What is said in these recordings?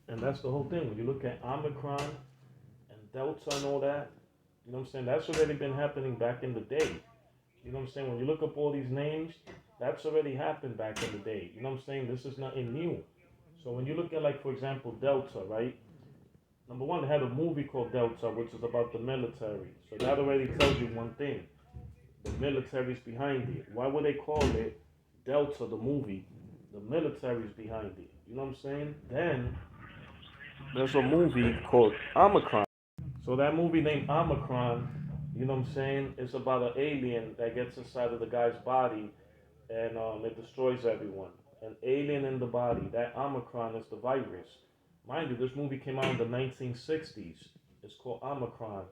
And that's the whole thing. When you look at Omicron and Delta and all that, you know what I'm saying? That's already been happening back in the day. You know what I'm saying? When you look up all these names, that's already happened back in the day. You know what I'm saying? This is nothing new. So when you look at, like, for example, Delta, right? Number one, they had a movie called Delta, which is about the military. So that already tells you one thing. The military's behind it. Why would they call it Delta, the movie? The military's behind it. You know what I'm saying? Then there's a movie called Omicron. So that movie named Omicron, you know what I'm saying? It's about an alien that gets inside of the guy's body and it destroys everyone. An alien in the body. That Omicron is the virus. Mind you, this movie came out in the 1960s. It's called Omicron.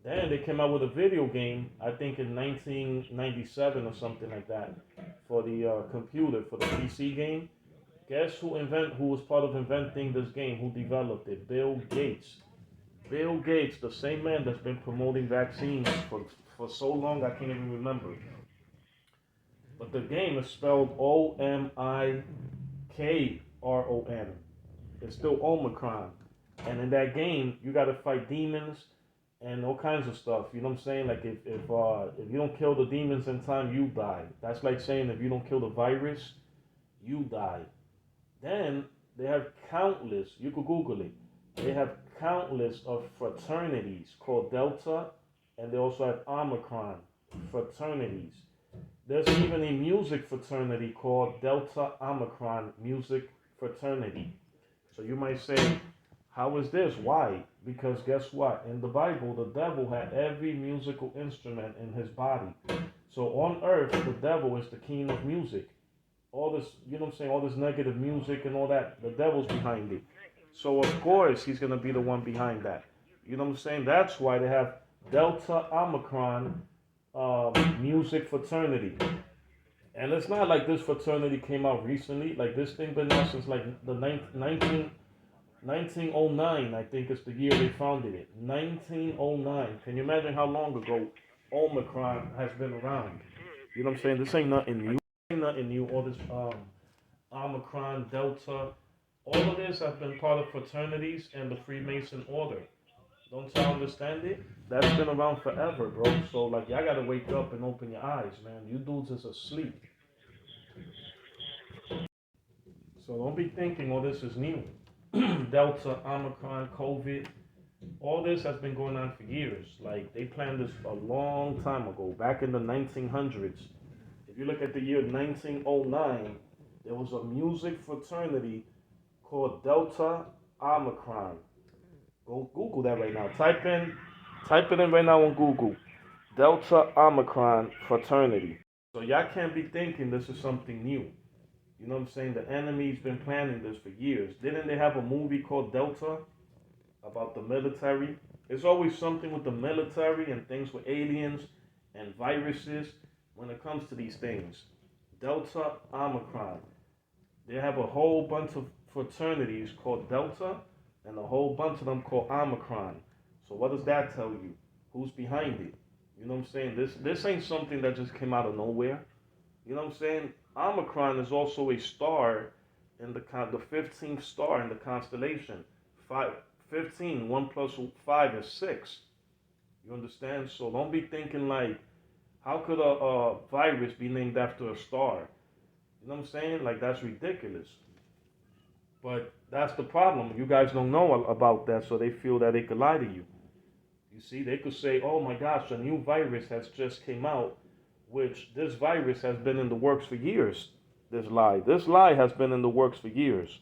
Then they came out with a video game, I think in 1997 or something like that, for the computer, for the PC game. Guess who was part of inventing this game? Who developed it? Bill Gates. Bill Gates, the same man that's been promoting vaccines for so long I can't even remember. But the game is spelled Omicron. It's still Omicron. And in that game, you got to fight demons and all kinds of stuff. You know what I'm saying? Like if you don't kill the demons in time, you die. That's like saying if you don't kill the virus, you die. Then they have countless. You could Google it. They have countless of fraternities called Delta, and they also have Omicron fraternities. There's even a music fraternity called Delta Omicron Music Fraternity. So you might say, how is this? Why? Because guess what? In the Bible, the devil had every musical instrument in his body. So on earth, the devil is the king of music. All this, you know what I'm saying, all this negative music and all that, the devil's behind it. So of course, he's going to be the one behind that. You know what I'm saying? That's why they have Delta Omicron music fraternity. And it's not like this fraternity came out recently. Like this thing been out since like the 1909, I think is the year they founded it. 1909. Can you imagine how long ago Omicron has been around? You know what I'm saying? This ain't nothing new. Ain't nothing new. All this Omicron, Delta, all of this have been part of fraternities and the Freemason order. Don't y'all understand it? That's been around forever, bro. So like y'all gotta wake up and open your eyes, man. You dudes is asleep. So don't be thinking all this is new. Delta, Omicron, COVID, all this has been going on for years. Like they planned this a long time ago, back in the 1900s. If you look at the year 1909, there was a music fraternity called Delta Omicron. Go Google that right now. Type it in right now on Google. Delta Omicron fraternity. So y'all can't be thinking this is something new. You know what I'm saying? The enemy's been planning this for years. Didn't they have a movie called Delta about the military? There's always something with the military and things with aliens and viruses when it comes to these things. Delta Omicron. They have a whole bunch of fraternities called Delta and a whole bunch of them called Omicron. So what does that tell you? Who's behind it? You know what I'm saying? This ain't something that just came out of nowhere. You know what I'm saying? Omicron is also a star in the 15th star in the constellation. 15, 1 plus 5 is 6. You understand? So don't be thinking like, how could a virus be named after a star? You know what I'm saying? Like that's ridiculous. But that's the problem. You guys don't know about that, so they feel that they could lie to you. You see, they could say, "Oh my gosh, a new virus has just came out," which this virus has been in the works for years. This lie has been in the works for years.